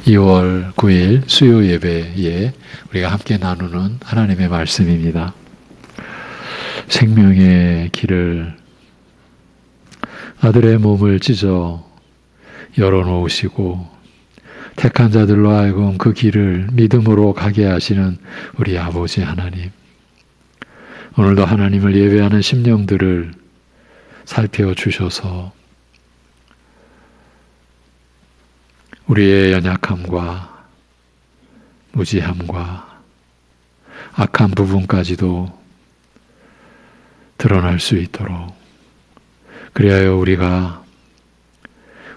2월 9일 수요 예배에 우리가 함께 나누는 하나님의 말씀입니다. 생명의 길을 아들의 몸을 찢어 열어놓으시고 택한 자들로 하여금 그 길을 믿음으로 가게 하시는 우리 아버지 하나님, 오늘도 하나님을 예배하는 심령들을 살펴주셔서 우리의 연약함과 무지함과 악한 부분까지도 드러날 수 있도록, 그리하여 우리가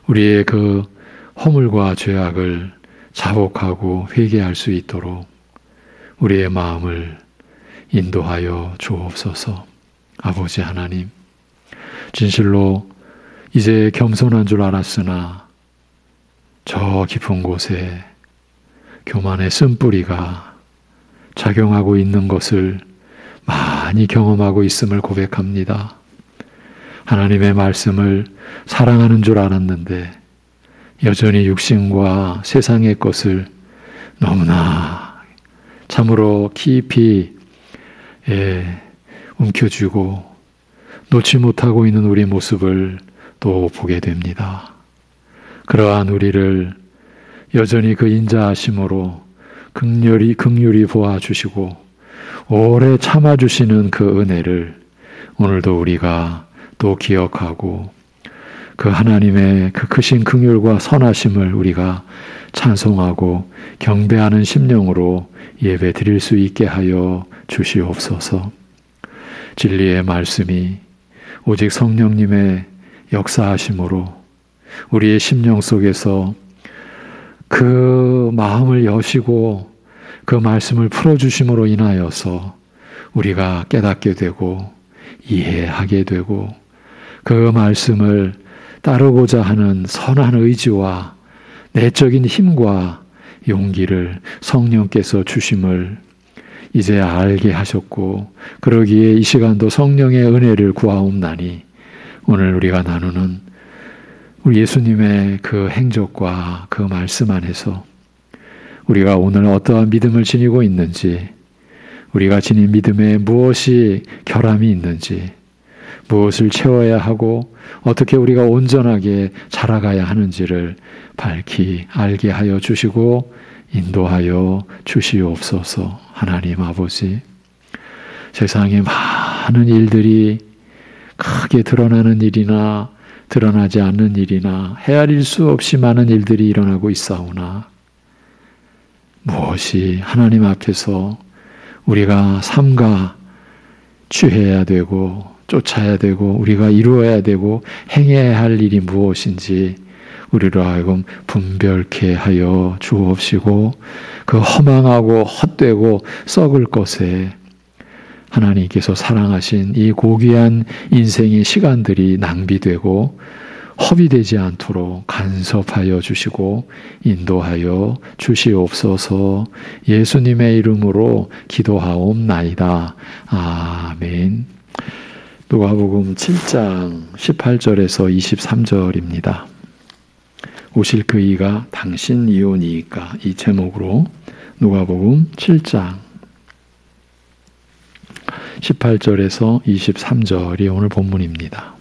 우리의 그 허물과 죄악을 자복하고 회개할 수 있도록 우리의 마음을 인도하여 주옵소서. 아버지 하나님, 진실로 이제 겸손한 줄 알았으나 저 깊은 곳에 교만의 쓴뿌리가 작용하고 있는 것을 많이 경험하고 있음을 고백합니다. 하나님의 말씀을 사랑하는 줄 알았는데 여전히 육신과 세상의 것을 너무나 참으로 깊이 움켜쥐고 놓지 못하고 있는 우리 모습을 또 보게 됩니다. 그러한 우리를 여전히 그 인자하심으로 긍휼히 보아주시고 오래 참아주시는 그 은혜를 오늘도 우리가 또 기억하고 그 하나님의 그 크신 긍휼과 선하심을 우리가 찬송하고 경배하는 심령으로 예배 드릴 수 있게 하여 주시옵소서. 진리의 말씀이 오직 성령님의 역사하심으로 우리의 심령 속에서 그 마음을 여시고 그 말씀을 풀어주심으로 인하여서 우리가 깨닫게 되고 이해하게 되고 그 말씀을 따르고자 하는 선한 의지와 내적인 힘과 용기를 성령께서 주심을 이제 알게 하셨고, 그러기에 이 시간도 성령의 은혜를 구하옵나니 오늘 우리가 나누는 우리 예수님의 그 행적과 그 말씀 안에서 우리가 오늘 어떠한 믿음을 지니고 있는지, 우리가 지닌 믿음에 무엇이 결함이 있는지, 무엇을 채워야 하고 어떻게 우리가 온전하게 자라가야 하는지를 밝히 알게 하여 주시고 인도하여 주시옵소서. 하나님 아버지, 세상에 많은 일들이 크게 드러나는 일이나 드러나지 않는 일이나 헤아릴 수 없이 많은 일들이 일어나고 있사오나 무엇이 하나님 앞에서 우리가 삼가 취해야 되고 쫓아야 되고 우리가 이루어야 되고 행해야 할 일이 무엇인지 우리로 하여금 분별케 하여 주옵시고, 그 허망하고 헛되고 썩을 것에 하나님께서 사랑하신 이 고귀한 인생의 시간들이 낭비되고 허비되지 않도록 간섭하여 주시고 인도하여 주시옵소서. 예수님의 이름으로 기도하옵나이다. 아멘. 누가복음 7장 18절에서 23절입니다. 오실 그이가 당신이오니이까, 이 제목으로 누가복음 7장 18절에서 23절이 오늘 본문입니다.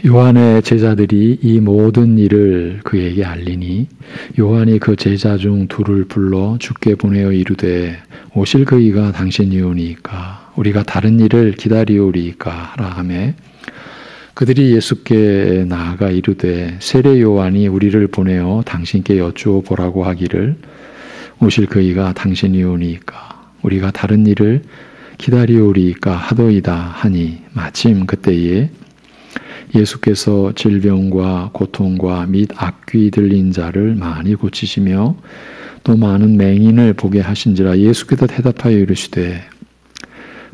요한의 제자들이 이 모든 일을 그에게 알리니 요한이 그 제자 중 둘을 불러 주께 보내어 이르되 오실 그이가 당신이오니이까 우리가 다른 일을 기다리오리이까 하라 하매, 그들이 예수께 나아가 이르되 세례 요한이 우리를 보내어 당신께 여쭈어 보라고 하기를 오실 그이가 당신이오니이까 우리가 다른 일을 기다리오리이까 하도이다 하니, 마침 그때에 예수께서 질병과 고통과 및 악귀 들린 자를 많이 고치시며 또 많은 맹인을 보게 하신지라 예수께서 대답하여 이르시되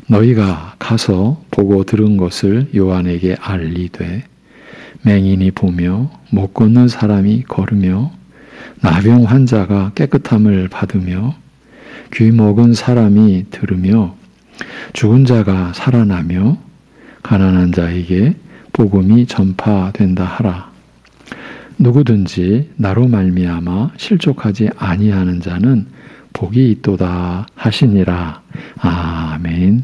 너희가 가서 보고 들은 것을 요한에게 알리되 맹인이 보며 못 걷는 사람이 걸으며 나병 환자가 깨끗함을 받으며 귀 먹은 사람이 들으며 죽은 자가 살아나며 가난한 자에게 복음이 전파된다 하라. 누구든지 나로 말미암아 실족하지 아니하는 자는 복이 있도다 하시니라. 아멘.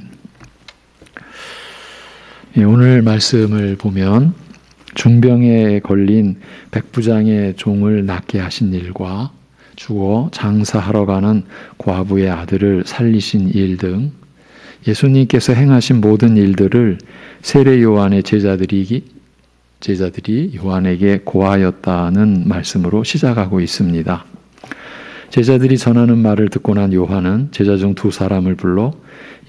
오늘 말씀을 보면 중병에 걸린 백부장의 종을 낫게 하신 일과 죽어 장사하러 가는 과부의 아들을 살리신 일 등 예수님께서 행하신 모든 일들을 세례 요한의 제자들이 요한에게 고하였다는 말씀으로 시작하고 있습니다. 제자들이 전하는 말을 듣고 난 요한은 제자 중 두 사람을 불러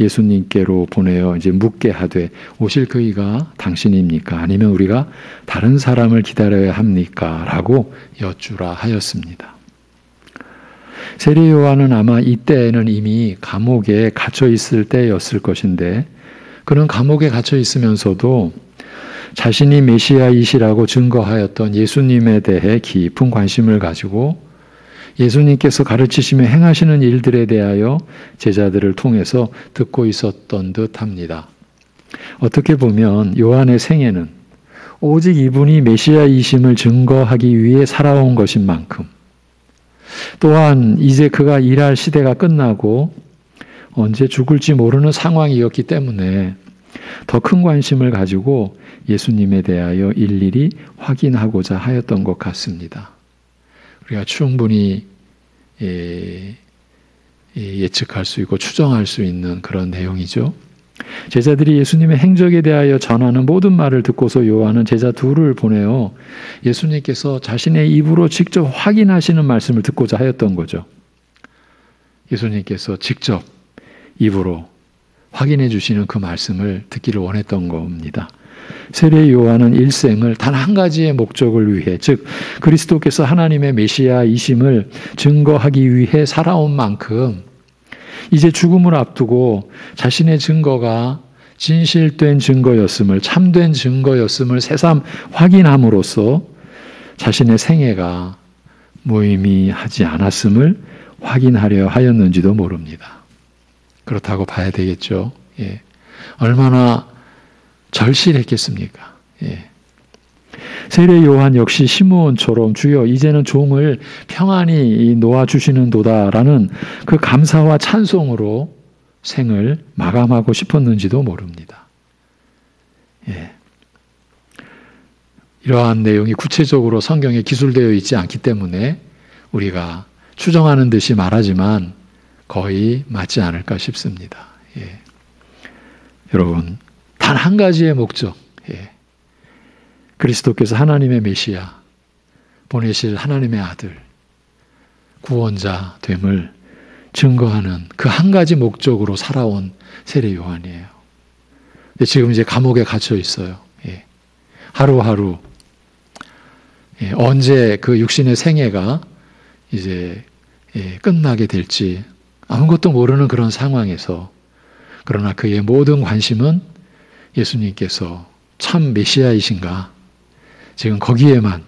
예수님께로 보내어 이제 묻게 하되 오실 그이가 당신입니까? 아니면 우리가 다른 사람을 기다려야 합니까? 라고 여쭈라 하였습니다. 세례 요한은 아마 이때에는 이미 감옥에 갇혀 있을 때였을 것인데 그는 감옥에 갇혀 있으면서도 자신이 메시아이시라고 증거하였던 예수님에 대해 깊은 관심을 가지고 예수님께서 가르치시며 행하시는 일들에 대하여 제자들을 통해서 듣고 있었던 듯합니다. 어떻게 보면 요한의 생애는 오직 이분이 메시아이심을 증거하기 위해 살아온 것인 만큼 또한 이제 그가 일할 시대가 끝나고 언제 죽을지 모르는 상황이었기 때문에 더 큰 관심을 가지고 예수님에 대하여 일일이 확인하고자 하였던 것 같습니다. 우리가 충분히 예측할 수 있고 추정할 수 있는 그런 내용이죠. 제자들이 예수님의 행적에 대하여 전하는 모든 말을 듣고서 요한은 제자 둘을 보내어 예수님께서 자신의 입으로 직접 확인하시는 말씀을 듣고자 하였던 거죠. 예수님께서 직접 입으로 확인해 주시는 그 말씀을 듣기를 원했던 겁니다. 세례 요한은 일생을 단 한 가지의 목적을 위해, 즉 그리스도께서 하나님의 메시아이심을 증거하기 위해 살아온 만큼 이제 죽음을 앞두고 자신의 증거가 진실된 증거였음을, 참된 증거였음을 새삼 확인함으로써 자신의 생애가 무의미하지 않았음을 확인하려 하였는지도 모릅니다. 그렇다고 봐야 되겠죠. 예. 얼마나 절실했겠습니까? 예. 세례 요한 역시 시므온처럼 주여 이제는 종을 평안히 놓아주시는도다라는 그 감사와 찬송으로 생을 마감하고 싶었는지도 모릅니다. 예. 이러한 내용이 구체적으로 성경에 기술되어 있지 않기 때문에 우리가 추정하는 듯이 말하지만 거의 맞지 않을까 싶습니다. 예. 여러분, 단 한 가지의 목적, 예. 그리스도께서 하나님의 메시아, 보내실 하나님의 아들, 구원자 됨을 증거하는 그 한 가지 목적으로 살아온 세례 요한이에요. 근데 지금 이제 감옥에 갇혀 있어요. 예. 하루하루, 예. 언제 그 육신의 생애가 이제 끝나게 될지 아무것도 모르는 그런 상황에서, 그러나 그의 모든 관심은 예수님께서 참 메시아이신가, 지금 거기에만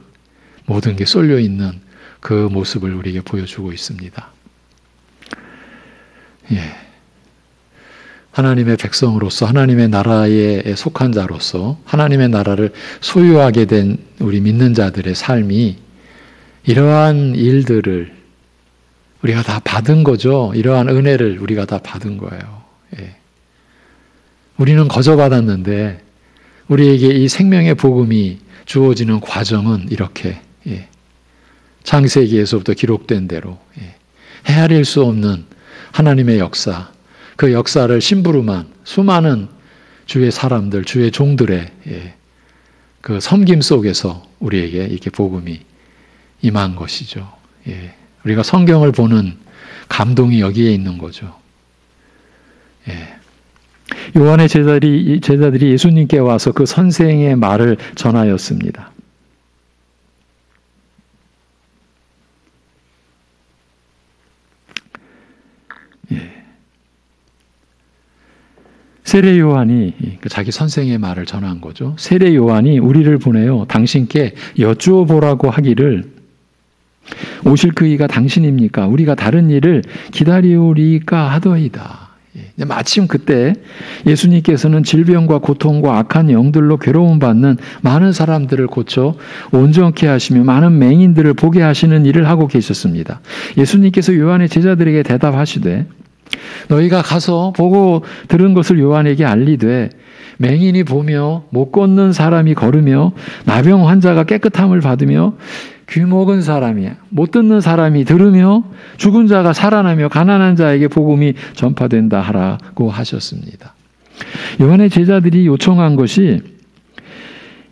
모든 게 쏠려 있는 그 모습을 우리에게 보여주고 있습니다. 예. 하나님의 백성으로서, 하나님의 나라에 속한 자로서 하나님의 나라를 소유하게 된 우리 믿는 자들의 삶이 이러한 일들을 우리가 다 받은 거죠. 이러한 은혜를 우리가 다 받은 거예요. 예. 우리는 거저 받았는데 우리에게 이 생명의 복음이 주어지는 과정은 이렇게, 예. 창세기에서부터 기록된 대로, 예. 헤아릴 수 없는 하나님의 역사, 그 역사를 심부름한 수많은 주의 사람들, 주의 종들의, 예. 그 섬김 속에서 우리에게 이렇게 복음이 임한 것이죠. 예. 우리가 성경을 보는 감동이 여기에 있는 거죠. 예. 요한의 제자들이 예수님께 와서 그 선생의 말을 전하였습니다. 예. 세례 요한이 자기 선생의 말을 전한 거죠. 세례 요한이 우리를 보내어 당신께 여쭈어 보라고 하기를 오실 그이가 당신입니까? 우리가 다른 일을 기다리오리까 하더이다. 예. 마침 그때 예수님께서는 질병과 고통과 악한 영들로 괴로움받는 많은 사람들을 고쳐 온전케 하시며 많은 맹인들을 보게 하시는 일을 하고 계셨습니다. 예수님께서 요한의 제자들에게 대답하시되 너희가 가서 보고 들은 것을 요한에게 알리되 맹인이 보며 못 걷는 사람이 걸으며 나병 환자가 깨끗함을 받으며 귀 먹은 사람이 못 듣는 사람이 들으며 죽은 자가 살아나며 가난한 자에게 복음이 전파된다 하라고 하셨습니다. 요한의 제자들이 요청한 것이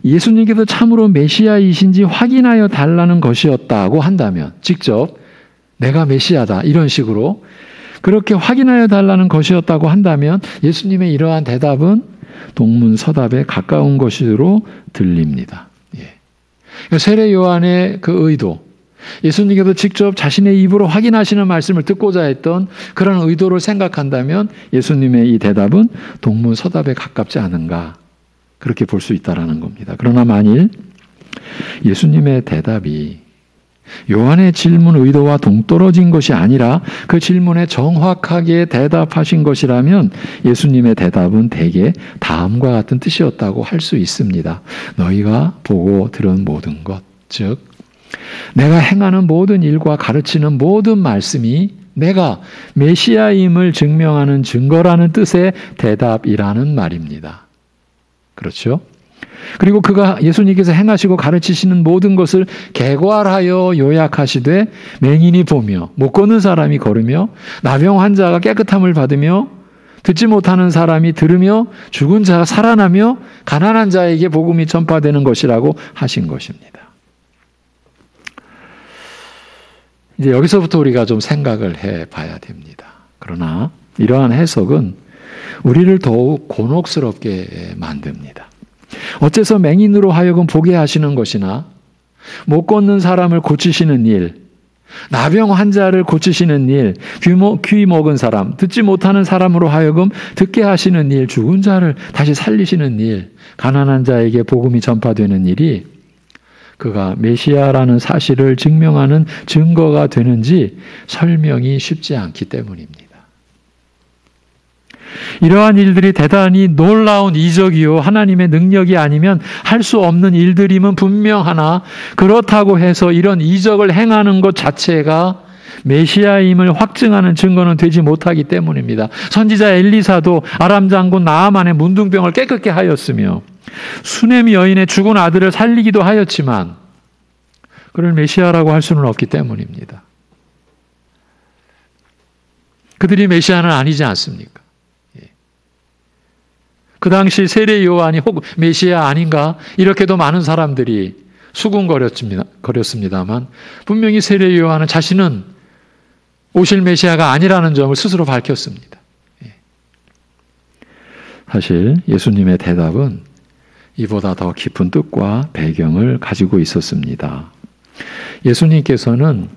예수님께서 참으로 메시아이신지 확인하여 달라는 것이었다고 한다면 직접 내가 메시아다 이런 식으로 그렇게 확인하여 달라는 것이었다고 한다면 예수님의 이러한 대답은 동문서답에 가까운 것으로 들립니다. 세례 요한의 그 의도, 예수님께서 직접 자신의 입으로 확인하시는 말씀을 듣고자 했던 그런 의도를 생각한다면 예수님의 이 대답은 동문서답에 가깝지 않은가 그렇게 볼 수 있다라는 겁니다. 그러나 만일 예수님의 대답이 요한의 질문 의도와 동떨어진 것이 아니라 그 질문에 정확하게 대답하신 것이라면 예수님의 대답은 대개 다음과 같은 뜻이었다고 할 수 있습니다. 너희가 보고 들은 모든 것, 즉 내가 행하는 모든 일과 가르치는 모든 말씀이 내가 메시아임을 증명하는 증거라는 뜻의 대답이라는 말입니다. 그렇죠? 그리고 그가 예수님께서 행하시고 가르치시는 모든 것을 개괄하여 요약하시되 맹인이 보며 못 걷는 사람이 걸으며 나병 환자가 깨끗함을 받으며 듣지 못하는 사람이 들으며 죽은 자가 살아나며 가난한 자에게 복음이 전파되는 것이라고 하신 것입니다. 이제 여기서부터 우리가 좀 생각을 해봐야 됩니다. 그러나 이러한 해석은 우리를 더욱 곤혹스럽게 만듭니다. 어째서 맹인으로 하여금 보게 하시는 것이나 못 걷는 사람을 고치시는 일, 나병 환자를 고치시는 일, 귀 먹은 사람, 듣지 못하는 사람으로 하여금 듣게 하시는 일, 죽은 자를 다시 살리시는 일, 가난한 자에게 복음이 전파되는 일이 그가 메시아라는 사실을 증명하는 증거가 되는지 설명이 쉽지 않기 때문입니다. 이러한 일들이 대단히 놀라운 이적이요 하나님의 능력이 아니면 할 수 없는 일들임은 분명하나 그렇다고 해서 이런 이적을 행하는 것 자체가 메시아임을 확증하는 증거는 되지 못하기 때문입니다. 선지자 엘리사도 아람 장군 나아만의 문둥병을 깨끗게 하였으며 수넴 여인의 죽은 아들을 살리기도 하였지만 그를 메시아라고 할 수는 없기 때문입니다. 그들이 메시아는 아니지 않습니까? 그 당시 세례 요한이 혹 메시아 아닌가? 이렇게도 많은 사람들이 수군거렸습니다만 분명히 세례 요한은 자신은 오실 메시아가 아니라는 점을 스스로 밝혔습니다. 사실 예수님의 대답은 이보다 더 깊은 뜻과 배경을 가지고 있었습니다. 예수님께서는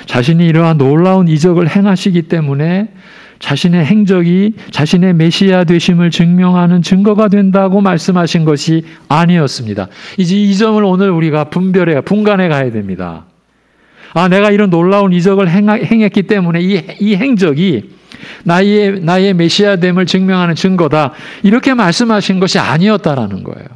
자신이 이러한 놀라운 이적을 행하시기 때문에 자신의 행적이 자신의 메시아 되심을 증명하는 증거가 된다고 말씀하신 것이 아니었습니다. 이제 이 점을 오늘 우리가 분간해 가야 됩니다. 내가 이런 놀라운 이적을 행했기 때문에 이 행적이 나의 메시아됨을 증명하는 증거다. 이렇게 말씀하신 것이 아니었다라는 거예요.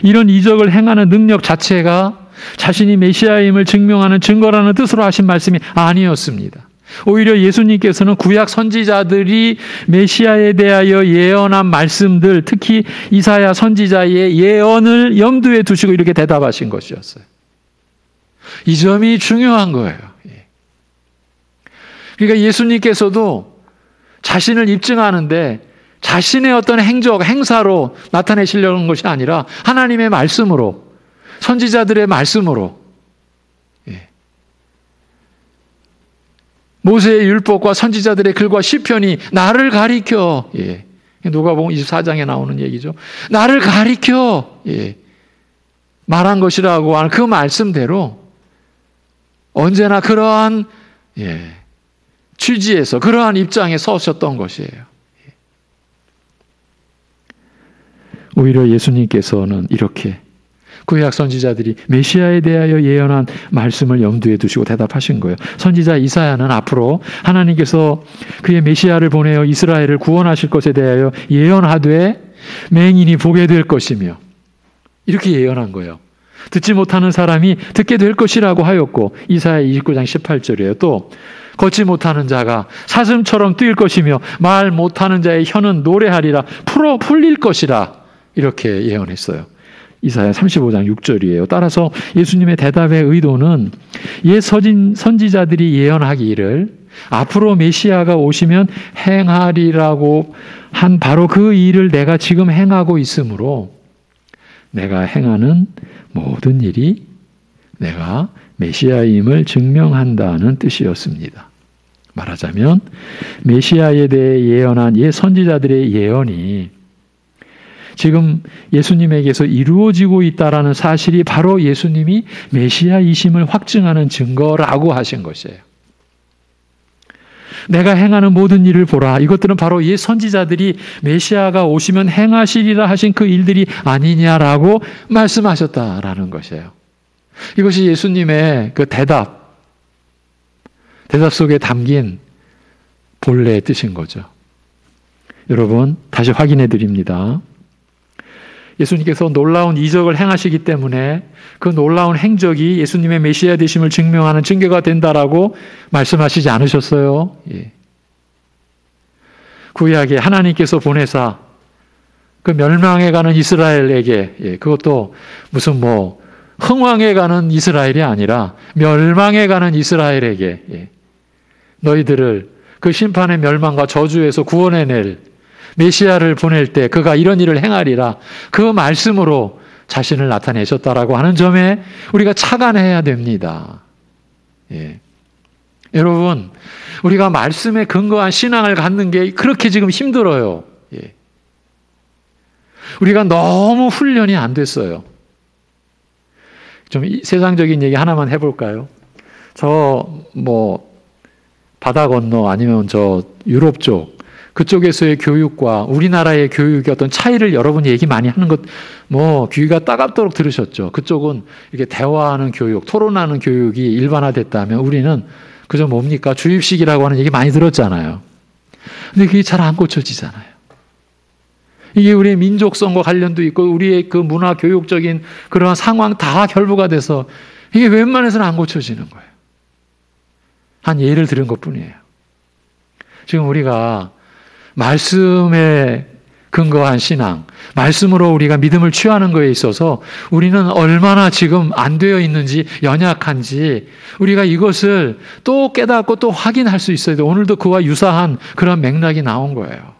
이런 이적을 행하는 능력 자체가 자신이 메시아임을 증명하는 증거라는 뜻으로 하신 말씀이 아니었습니다. 오히려 예수님께서는 구약 선지자들이 메시아에 대하여 예언한 말씀들, 특히 이사야 선지자의 예언을 염두에 두시고 이렇게 대답하신 것이었어요. 이 점이 중요한 거예요. 그러니까 예수님께서도 자신을 입증하는데 자신의 어떤 행사로 나타내시려는 것이 아니라 하나님의 말씀으로, 선지자들의 말씀으로, 모세의 율법과 선지자들의 글과 시편이 나를 가리켜, 누가복음 24장에 나오는 얘기죠. 나를 가리켜 말한 것이라고 하는 그 말씀대로 언제나 그러한 취지에서 그러한 입장에 서셨던 것이에요. 오히려 예수님께서는 이렇게 구약 선지자들이 메시아에 대하여 예언한 말씀을 염두에 두시고 대답하신 거예요. 선지자 이사야는 앞으로 하나님께서 그의 메시아를 보내어 이스라엘을 구원하실 것에 대하여 예언하되 맹인이 보게 될 것이며 이렇게 예언한 거예요. 듣지 못하는 사람이 듣게 될 것이라고 하였고 이사야 29장 18절이에요. 또 걷지 못하는 자가 사슴처럼 뛸 것이며 말 못하는 자의 혀는 노래하리라 풀릴 것이라 이렇게 예언했어요. 이사야 35장 6절이에요. 따라서 예수님의 대답의 의도는 옛 선지자들이 예언하기를 앞으로 메시아가 오시면 행하리라고 한 바로 그 일을 내가 지금 행하고 있으므로 내가 행하는 모든 일이 내가 메시아임을 증명한다는 뜻이었습니다. 말하자면 메시아에 대해 예언한 옛 선지자들의 예언이 지금 예수님에게서 이루어지고 있다라는 사실이 바로 예수님이 메시아이심을 확증하는 증거라고 하신 것이에요. 내가 행하는 모든 일을 보라. 이것들은 바로 옛 선지자들이 메시아가 오시면 행하시리라 하신 그 일들이 아니냐라고 말씀하셨다라는 것이에요. 이것이 예수님의 그 대답 속에 담긴 본래의 뜻인 거죠. 여러분, 다시 확인해 드립니다. 예수님께서 놀라운 이적을 행하시기 때문에 그 놀라운 행적이 예수님의 메시아 되심을 증명하는 증거가 된다라고 말씀하시지 않으셨어요? 예. 구약에 하나님께서 보내사 그 멸망해가는 이스라엘에게 그것도 무슨 흥왕해가는 이스라엘이 아니라 멸망해가는 이스라엘에게 너희들을 그 심판의 멸망과 저주에서 구원해낼 메시아를 보낼 때 그가 이런 일을 행하리라 그 말씀으로 자신을 나타내셨다라고 하는 점에 우리가 착안해야 됩니다. 예. 여러분, 우리가 말씀에 근거한 신앙을 갖는 게 그렇게 지금 힘들어요. 예. 우리가 너무 훈련이 안 됐어요. 좀 세상적인 얘기 하나만 해볼까요? 바다 건너 아니면 유럽 쪽 그쪽에서의 교육과 우리나라의 교육의 어떤 차이를 여러분이 얘기 많이 하는 것, 귀가 따갑도록 들으셨죠. 그쪽은 이렇게 대화하는 교육, 토론하는 교육이 일반화됐다면 우리는 그저 뭡니까? 주입식이라고 하는 얘기 많이 들었잖아요. 근데 그게 잘 안 고쳐지잖아요. 이게 우리의 민족성과 관련도 있고 우리의 그 문화 교육적인 그러한 상황 다 결부가 돼서 이게 웬만해서는 안 고쳐지는 거예요. 한 예를 들은 것뿐이에요. 지금 우리가 말씀에 근거한 신앙, 말씀으로 우리가 믿음을 취하는 것에 있어서 우리는 얼마나 지금 안 되어 있는지, 연약한지 우리가 이것을 또 깨닫고 또 확인할 수 있어야 돼요. 오늘도 그와 유사한 그런 맥락이 나온 거예요.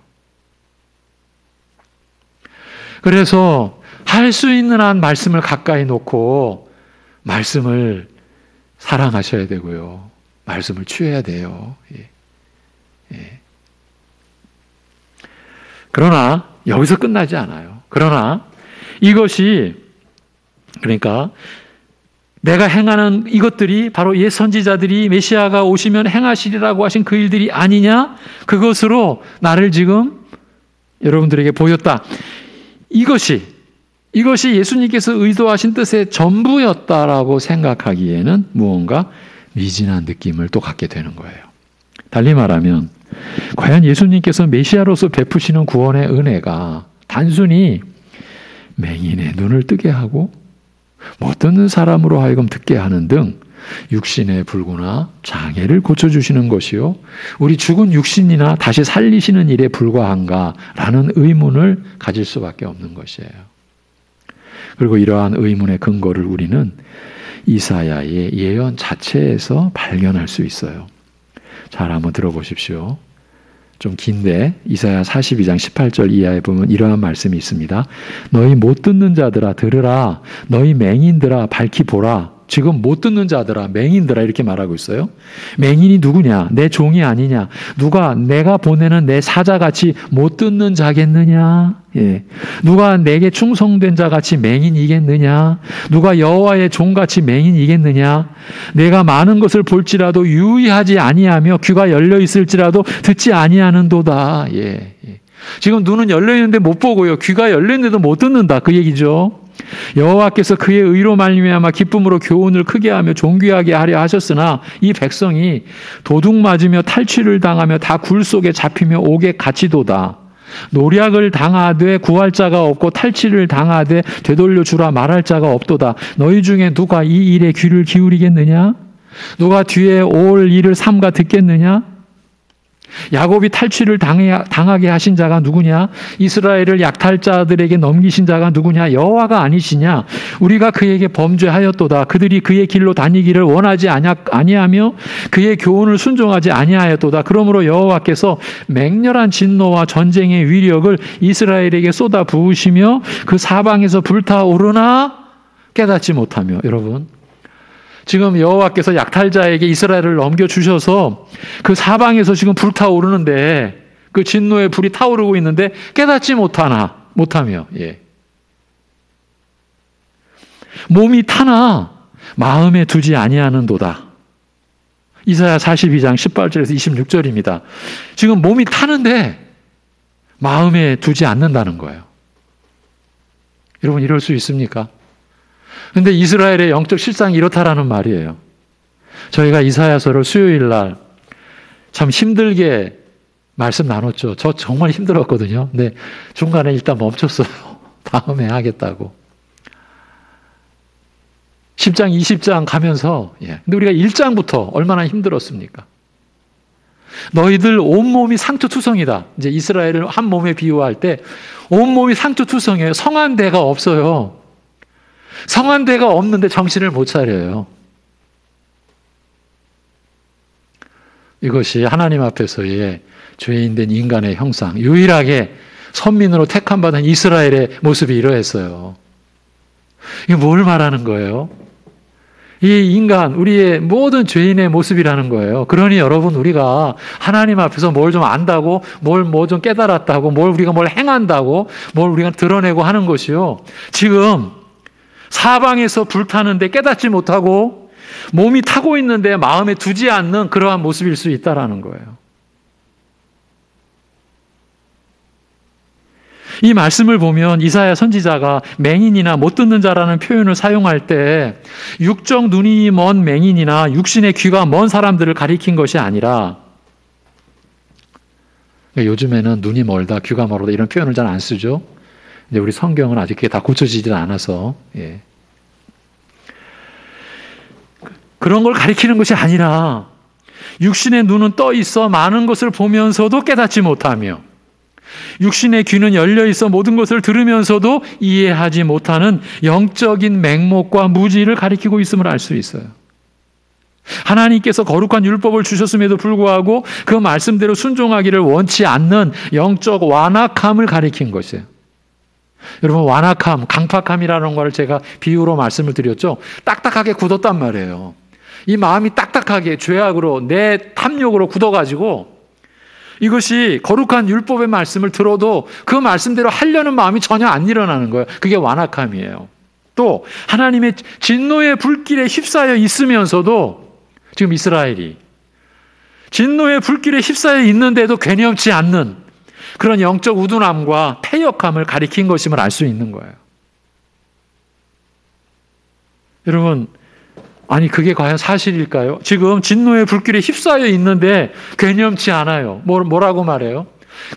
그래서 할 수 있는 한 말씀을 가까이 놓고 말씀을 사랑하셔야 되고요. 말씀을 취해야 돼요. 예. 그러나 여기서 끝나지 않아요. 그러나 이것이 그러니까 내가 행하는 이것들이 바로 옛 선지자들이 메시아가 오시면 행하시리라고 하신 그 일들이 아니냐? 그것으로 나를 지금 여러분들에게 보였다. 이것이 예수님께서 의도하신 뜻의 전부였다라고 생각하기에는 무언가 미진한 느낌을 또 갖게 되는 거예요. 달리 말하면 과연 예수님께서 메시아로서 베푸시는 구원의 은혜가 단순히 맹인의 눈을 뜨게 하고 못 듣는 사람으로 하여금 듣게 하는 등 육신의 불구나 장애를 고쳐주시는 것이요 우리 죽은 육신이나 다시 살리시는 일에 불과한가라는 의문을 가질 수밖에 없는 것이에요. 그리고 이러한 의문의 근거를 우리는 이사야의 예언 자체에서 발견할 수 있어요. 잘 한번 들어보십시오. 좀 긴데 이사야 42장 18절 이하에 보면 이러한 말씀이 있습니다. 너희 못 듣는 자들아 들으라. 너희 맹인들아 밝히 보라. 지금 못 듣는 자들아 맹인들아 이렇게 말하고 있어요. 맹인이 누구냐? 내 종이 아니냐? 누가 내가 보내는 내 사자같이 못 듣는 자겠느냐? 예. 누가 내게 충성된 자같이 맹인이겠느냐? 누가 여호와의 종같이 맹인이겠느냐? 내가 많은 것을 볼지라도 유의하지 아니하며 귀가 열려 있을지라도 듣지 아니하는도다. 예. 지금 눈은 열려 있는데 못 보고요. 귀가 열려 있는데도 못 듣는다. 그 얘기죠. 여호와께서 그의 의로 말미암아 기쁨으로 교훈을 크게 하며 존귀하게 하려 하셨으나 이 백성이 도둑 맞으며 탈취를 당하며 다 굴 속에 잡히며 옥에 갇히도다. 노략을 당하되 구할 자가 없고 탈취를 당하되 되돌려 주라 말할 자가 없도다. 너희 중에 누가 이 일에 귀를 기울이겠느냐? 누가 뒤에 올 일을 삼가 듣겠느냐? 야곱이 탈취를 당하게 하신 자가 누구냐? 이스라엘을 약탈자들에게 넘기신 자가 누구냐? 여호와가 아니시냐? 우리가 그에게 범죄하였도다. 그들이 그의 길로 다니기를 원하지 아니하며 그의 교훈을 순종하지 아니하였도다. 그러므로 여호와께서 맹렬한 진노와 전쟁의 위력을 이스라엘에게 쏟아 부으시며 그 사방에서 불타오르나 깨닫지 못하며. 여러분, 지금 여호와께서 약탈자에게 이스라엘을 넘겨주셔서 그 사방에서 지금 불타오르는데, 그 진노의 불이 타오르고 있는데 깨닫지 못하며, 예. 몸이 타나 마음에 두지 아니하는도다. 이사야 42장 18절에서 26절입니다. 지금 몸이 타는데 마음에 두지 않는다는 거예요. 여러분, 이럴 수 있습니까? 근데 이스라엘의 영적 실상이 이렇다라는 말이에요. 저희가 이사야서를 수요일 날 참 힘들게 말씀 나눴죠. 저 정말 힘들었거든요. 근데 중간에 일단 멈췄어요. 다음에 하겠다고. 10장, 20장 가면서, 예. 근데 우리가 1장부터 얼마나 힘들었습니까? 너희들 온몸이 상투투성이다. 이제 이스라엘을 한 몸에 비유할 때 온몸이 상투투성이에요. 성한 데가 없어요. 성한 데가 없는데 정신을 못 차려요. 이것이 하나님 앞에서의 죄인된 인간의 형상, 유일하게 선민으로 택함받은 이스라엘의 모습이 이러했어요. 이게 뭘 말하는 거예요? 이 인간, 우리의 모든 죄인의 모습이라는 거예요. 그러니 여러분, 우리가 하나님 앞에서 뭘 좀 안다고, 뭘 좀 깨달았다고, 우리가 뭘 행한다고, 뭘 우리가 드러내고 하는 것이요. 지금 사방에서 불타는데 깨닫지 못하고 몸이 타고 있는데 마음에 두지 않는 그러한 모습일 수 있다라는 거예요. 이 말씀을 보면 이사야 선지자가 맹인이나 못 듣는 자라는 표현을 사용할 때 육적 눈이 먼 맹인이나 육신의 귀가 먼 사람들을 가리킨 것이 아니라, 요즘에는 눈이 멀다, 귀가 멀다 이런 표현을 잘 안 쓰죠. 이제 우리 성경은 아직 그게 다 고쳐지질 않아서, 예. 그런 걸 가리키는 것이 아니라 육신의 눈은 떠 있어 많은 것을 보면서도 깨닫지 못하며, 육신의 귀는 열려 있어 모든 것을 들으면서도 이해하지 못하는 영적인 맹목과 무지를 가리키고 있음을 알 수 있어요. 하나님께서 거룩한 율법을 주셨음에도 불구하고 그 말씀대로 순종하기를 원치 않는 영적 완악함을 가리킨 것이에요. 여러분, 완악함, 강팍함이라는 걸 제가 비유로 말씀을 드렸죠. 딱딱하게 굳었단 말이에요. 이 마음이 딱딱하게 죄악으로, 내 탐욕으로 굳어가지고 이것이 거룩한 율법의 말씀을 들어도 그 말씀대로 하려는 마음이 전혀 안 일어나는 거예요. 그게 완악함이에요. 또 하나님의 진노의 불길에 휩싸여 있으면서도, 지금 이스라엘이 진노의 불길에 휩싸여 있는데도 괴념치 않는 그런 영적 우둔함과 패역함을 가리킨 것임을 알 수 있는 거예요. 여러분, 아니 그게 과연 사실일까요? 지금 진노의 불길에 휩싸여 있는데 괴념치 않아요. 뭐라고 말해요?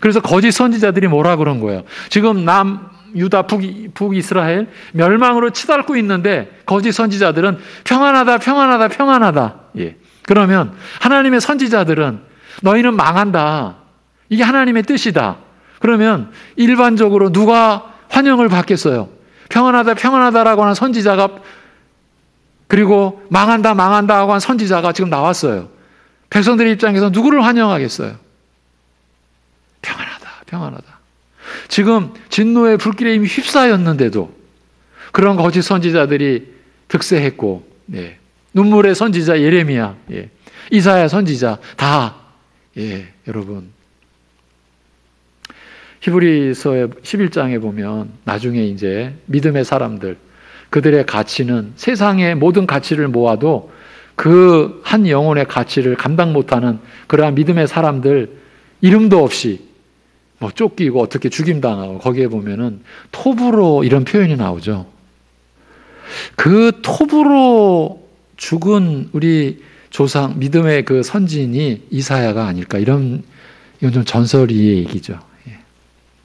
그래서 거짓 선지자들이 뭐라 그런 거예요? 지금 남유다, 북이스라엘 멸망으로 치닫고 있는데 거짓 선지자들은 평안하다, 평안하다, 평안하다. 예. 그러면 하나님의 선지자들은 너희는 망한다. 이게 하나님의 뜻이다. 그러면 일반적으로 누가 환영을 받겠어요? 평안하다, 평안하다라고 하는 선지자가, 그리고 망한다, 망한다 하고 한 선지자가 지금 나왔어요. 백성들의 입장에서 누구를 환영하겠어요? 평안하다, 평안하다. 지금 진노의 불길에 이미 휩싸였는데도 그런 거짓 선지자들이 득세했고, 예. 눈물의 선지자 예레미야, 예. 이사야 선지자 다, 예, 여러분. 히브리서의 11장에 보면 나중에 이제 믿음의 사람들, 그들의 가치는 세상의 모든 가치를 모아도 그 한 영혼의 가치를 감당 못하는 그러한 믿음의 사람들 이름도 없이 쫓기고 어떻게 죽임당하고, 거기에 보면은 톱으로 이런 표현이 나오죠. 그 톱으로 죽은 우리 조상, 믿음의 그 선진이 이사야가 아닐까. 이건 좀 전설의 얘기죠.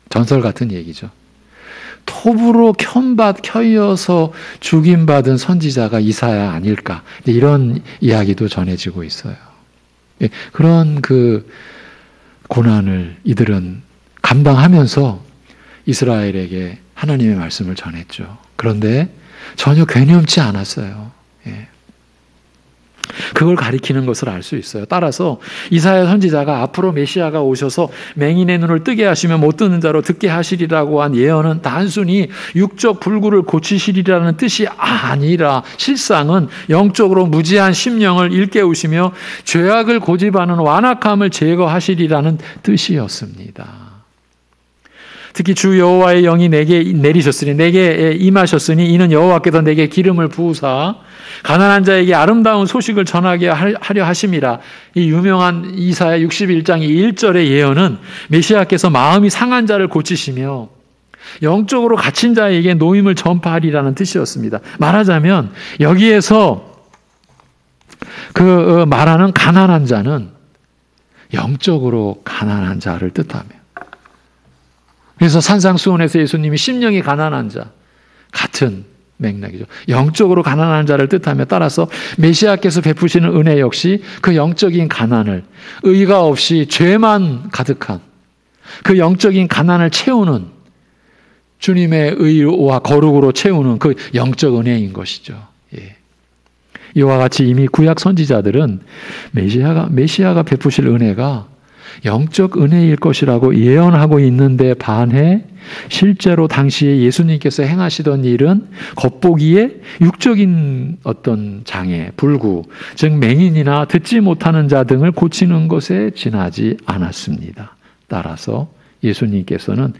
전설 같은 얘기죠. 톱으로 켜이어서 죽임받은 선지자가 이사야 아닐까. 이런 이야기도 전해지고 있어요. 그런 그 고난을 이들은 감당하면서 이스라엘에게 하나님의 말씀을 전했죠. 그런데 전혀 괴념치 않았어요. 그걸 가리키는 것을 알 수 있어요. 따라서 이사야 선지자가 앞으로 메시아가 오셔서 맹인의 눈을 뜨게 하시며 못 듣는 자로 듣게 하시리라고 한 예언은 단순히 육적 불구를 고치시리라는 뜻이 아니라 실상은 영적으로 무지한 심령을 일깨우시며 죄악을 고집하는 완악함을 제거하시리라는 뜻이었습니다. 특히 주 여호와의 영이 내게 내리셨으니 내게 임하셨으니 이는 여호와께서 내게 기름을 부으사 가난한 자에게 아름다운 소식을 전하게 하려 하심이라. 이 유명한 이사야 61장 1절의 예언은 메시아께서 마음이 상한 자를 고치시며 영적으로 갇힌 자에게 노임을 전파하리라는 뜻이었습니다. 말하자면 여기에서 그 말하는 가난한 자는 영적으로 가난한 자를 뜻하며, 그래서 산상수훈에서 예수님이 심령이 가난한 자 같은 맥락이죠. 영적으로 가난한 자를 뜻하며, 따라서 메시아께서 베푸시는 은혜 역시 그 영적인 가난을, 의가 없이 죄만 가득한 그 영적인 가난을 채우는, 주님의 의와 거룩으로 채우는 그 영적 은혜인 것이죠. 이와 같이 이미 구약 선지자들은 메시아가 베푸실 은혜가 영적 은혜일 것이라고 예언하고 있는데 반해 실제로 당시에 예수님께서 행하시던 일은 겉보기에 육적인 어떤 장애, 불구, 즉 맹인이나 듣지 못하는 자 등을 고치는 것에 지나지 않았습니다. 따라서 예수님께서는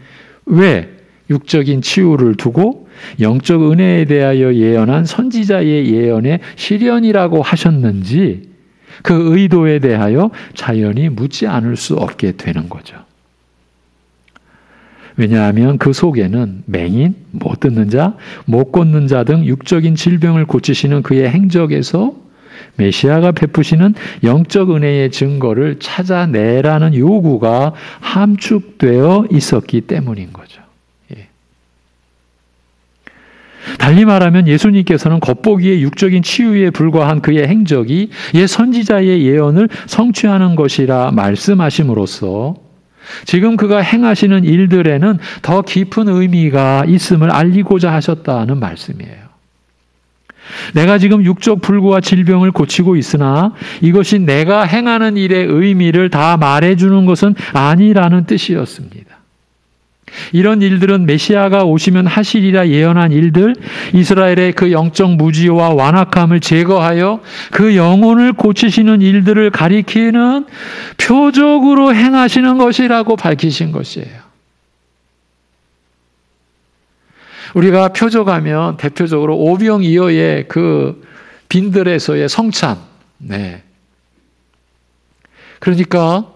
왜 육적인 치유를 두고 영적 은혜에 대하여 예언한 선지자의 예언의 실현이라고 하셨는지 그 의도에 대하여 자연히 묻지 않을 수 없게 되는 거죠. 왜냐하면 그 속에는 맹인, 못 듣는 자, 못 걷는 자 등 육적인 질병을 고치시는 그의 행적에서 메시아가 베푸시는 영적 은혜의 증거를 찾아내라는 요구가 함축되어 있었기 때문인 거죠. 달리 말하면 예수님께서는 겉보기에 육적인 치유에 불과한 그의 행적이 옛 선지자의 예언을 성취하는 것이라 말씀하심으로써 지금 그가 행하시는 일들에는 더 깊은 의미가 있음을 알리고자 하셨다는 말씀이에요. 내가 지금 육적 불구와 질병을 고치고 있으나 이것이 내가 행하는 일의 의미를 다 말해주는 것은 아니라는 뜻이었습니다. 이런 일들은 메시아가 오시면 하시리라 예언한 일들, 이스라엘의 그 영적 무지와 완악함을 제거하여 그 영혼을 고치시는 일들을 가리키는 표적으로 행하시는 것이라고 밝히신 것이에요. 우리가 표적하면 대표적으로 오병이어의 그 빈들에서의 성찬, 그러니까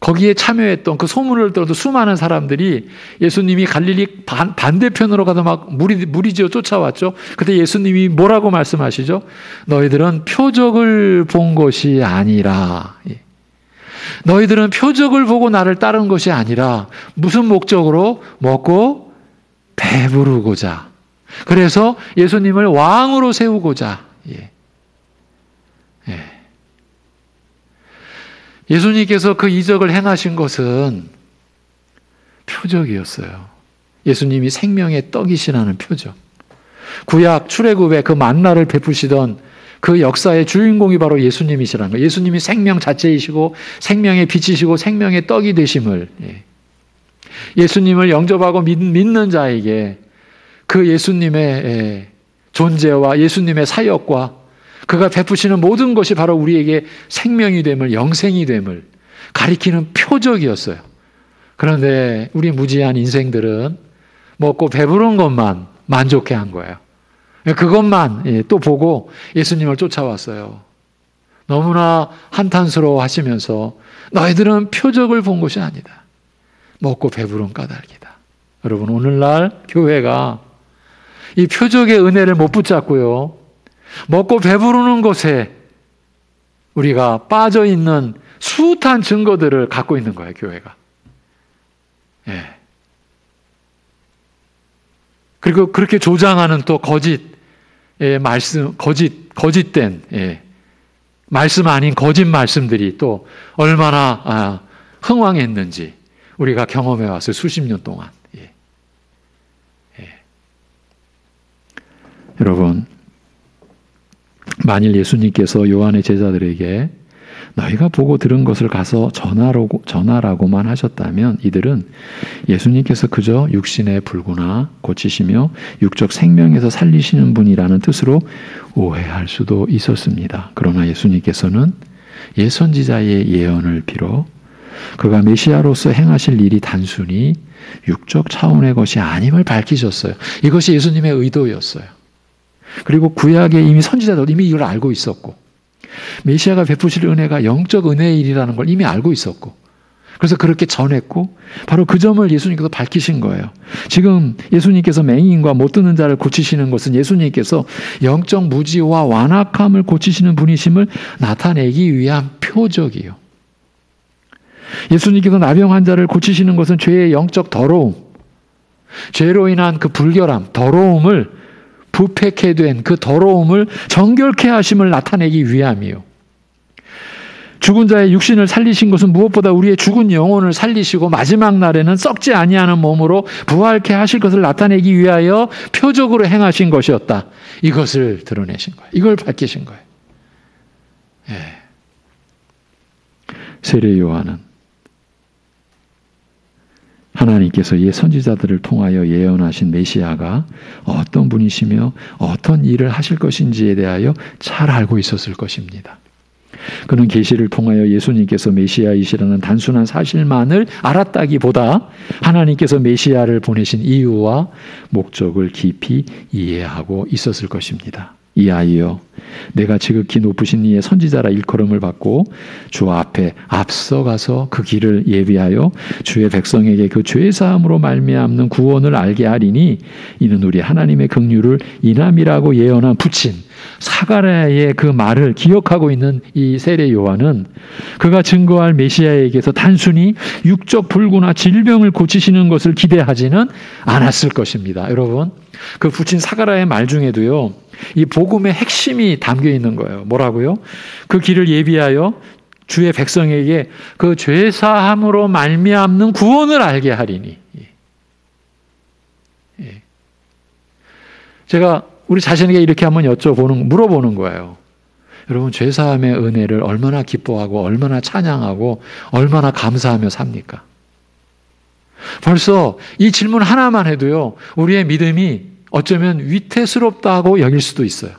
거기에 참여했던 그 소문을 들어도 수많은 사람들이 예수님이 갈릴리 반대편으로 가서 막 무리지어 쫓아왔죠. 그때 예수님이 뭐라고 말씀하시죠? 너희들은 표적을 본 것이 아니라, 너희들은 표적을 보고 나를 따른 것이 아니라 무슨 목적으로? 먹고 배부르고자. 그래서 예수님을 왕으로 세우고자. 예수님께서 그 이적을 행하신 것은 표적이었어요. 예수님이 생명의 떡이시라는 표적. 구약 출애굽에 그 만나를 베푸시던 그 역사의 주인공이 바로 예수님이시라는 거예요. 예수님이 생명 자체이시고 생명의 빛이시고 생명의 떡이 되심을, 예수님을 영접하고 믿는 자에게 그 예수님의 존재와 예수님의 사역과 그가 베푸시는 모든 것이 바로 우리에게 생명이 됨을, 영생이 됨을 가리키는 표적이었어요. 그런데 우리 무지한 인생들은 먹고 배부른 것만 만족해 한 거예요. 그것만 또 보고 예수님을 쫓아왔어요. 너무나 한탄스러워 하시면서 너희들은 표적을 본 것이 아니다. 먹고 배부른 까닭이다. 여러분, 오늘날 교회가 이 표적의 은혜를 못 붙잡고요. 먹고 배부르는 것에 우리가 빠져 있는 숱한 증거들을 갖고 있는 거예요, 교회가. 예. 그리고 그렇게 조장하는 또 거짓의 말씀, 거짓된, 예. 말씀 아닌 거짓 말씀들이 또 얼마나 흥왕했는지 우리가 경험해 왔어요. 수십 년 동안. 예. 예. 여러분, 만일 예수님께서 요한의 제자들에게 너희가 보고 들은 것을 가서 전하라고만 하셨다면 이들은 예수님께서 그저 육신의 불구나 고치시며 육적 생명에서 살리시는 분이라는 뜻으로 오해할 수도 있었습니다. 그러나 예수님께서는 옛 선지자의 예언을 빌어 그가 메시아로서 행하실 일이 단순히 육적 차원의 것이 아님을 밝히셨어요. 이것이 예수님의 의도였어요. 그리고 구약에 이미 선지자들도 이미 이걸 알고 있었고 메시아가 베푸실 은혜가 영적 은혜의 일이라는 걸 이미 알고 있었고 그래서 그렇게 전했고 바로 그 점을 예수님께서 밝히신 거예요. 지금 예수님께서 맹인과 못 듣는 자를 고치시는 것은 예수님께서 영적 무지와 완악함을 고치시는 분이심을 나타내기 위한 표적이요. 예수님께서 나병 환자를 고치시는 것은 죄의 영적 더러움, 죄로 인한 그 불결함, 더러움을 부패케 된 그 더러움을 정결케 하심을 나타내기 위함이요. 죽은 자의 육신을 살리신 것은 무엇보다 우리의 죽은 영혼을 살리시고 마지막 날에는 썩지 아니하는 몸으로 부활케 하실 것을 나타내기 위하여 표적으로 행하신 것이었다. 이것을 드러내신 거예요. 이걸 밝히신 거예요. 예. 세례 요한은 하나님께서 옛 선지자들을 통하여 예언하신 메시아가 어떤 분이시며 어떤 일을 하실 것인지에 대하여 잘 알고 있었을 것입니다. 그는 계시를 통하여 예수님께서 메시아이시라는 단순한 사실만을 알았다기보다 하나님께서 메시아를 보내신 이유와 목적을 깊이 이해하고 있었을 것입니다. 이 아이여, 내가 지극히 높으신 이의 선지자라 일컬음을 받고 주 앞에 앞서가서 그 길을 예비하여 주의 백성에게 그 죄사함으로 말미암는 구원을 알게 하리니 이는 우리 하나님의 긍휼을 인함이라고 예언한 부친 사가랴의 그 말을 기억하고 있는 이 세례 요한은 그가 증거할 메시아에게서 단순히 육적 불구나 질병을 고치시는 것을 기대하지는 않았을 것입니다. 여러분, 그 부친 사가랴의 말 중에도요, 이 복음의 핵심이 담겨 있는 거예요. 뭐라고요? 그 길을 예비하여 주의 백성에게 그 죄사함으로 말미암는 구원을 알게 하리니. 예. 제가 우리 자신에게 이렇게 한번 물어보는 거예요. 여러분, 죄사함의 은혜를 얼마나 기뻐하고 얼마나 찬양하고 얼마나 감사하며 삽니까? 벌써 이 질문 하나만 해도요, 우리의 믿음이 어쩌면 위태스럽다고 여길 수도 있어요.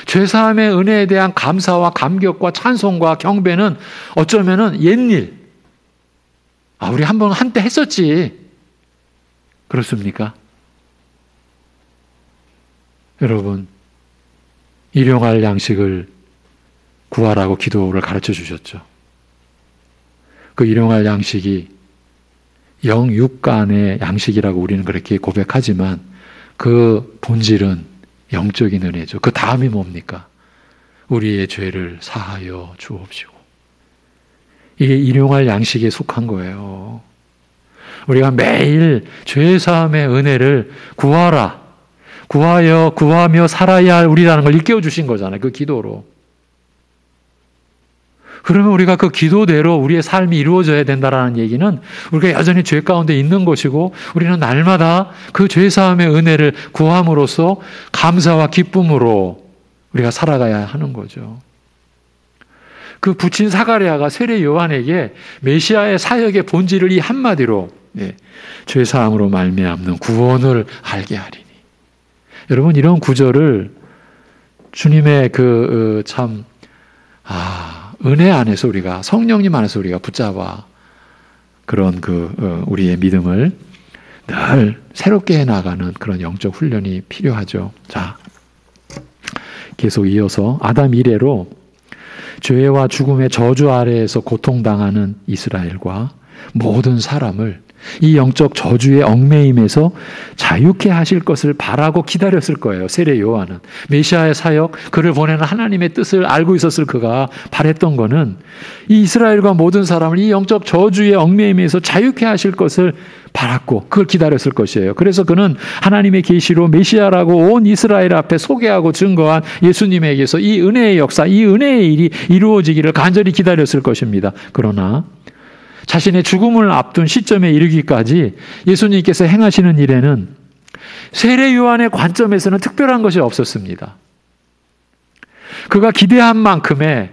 죄사함의 은혜에 대한 감사와 감격과 찬송과 경배는 어쩌면은 옛일. 우리 한때 했었지. 그렇습니까? 여러분, 일용할 양식을 구하라고 기도를 가르쳐 주셨죠. 그 일용할 양식이 영육간의 양식이라고 우리는 그렇게 고백하지만 그 본질은 영적인 은혜죠. 그 다음이 뭡니까? 우리의 죄를 사하여 주옵시고. 이게 일용할 양식에 속한 거예요. 우리가 매일 죄사함의 은혜를 구하며 살아야 할 우리라는 걸 일깨워 주신 거잖아요. 그 기도로. 그러면 우리가 그 기도대로 우리의 삶이 이루어져야 된다는 얘기는 우리가 여전히 죄 가운데 있는 것이고 우리는 날마다 그 죄사함의 은혜를 구함으로써 감사와 기쁨으로 우리가 살아가야 하는 거죠. 그 부친 사가랴가 세례 요한에게 메시아의 사역의 본질을 이 한마디로 죄사함으로 말미암는 구원을 알게 하리니. 여러분, 이런 구절을 주님의 은혜 안에서 우리가, 성령님 안에서 우리가 붙잡아 그런 우리의 믿음을 늘 새롭게 해나가는 그런 영적 훈련이 필요하죠. 자, 계속 이어서 아담 이래로 죄와 죽음의 저주 아래에서 고통당하는 이스라엘과 모든 사람을 이 영적 저주의 얽매임에서 자유케 하실 것을 바라고 기다렸을 거예요. 세례 요한은. 메시아의 사역, 그를 보내는 하나님의 뜻을 알고 있었을 그가 바랬던 거는 이 이스라엘과 모든 사람을 이 영적 저주의 얽매임에서 자유케 하실 것을 바랐고 그걸 기다렸을 것이에요. 그래서 그는 하나님의 계시로 메시아라고 온 이스라엘 앞에 소개하고 증거한 예수님에게서 이 은혜의 역사, 이 은혜의 일이 이루어지기를 간절히 기다렸을 것입니다. 그러나 자신의 죽음을 앞둔 시점에 이르기까지 예수님께서 행하시는 일에는 세례 요한의 관점에서는 특별한 것이 없었습니다. 그가 기대한 만큼의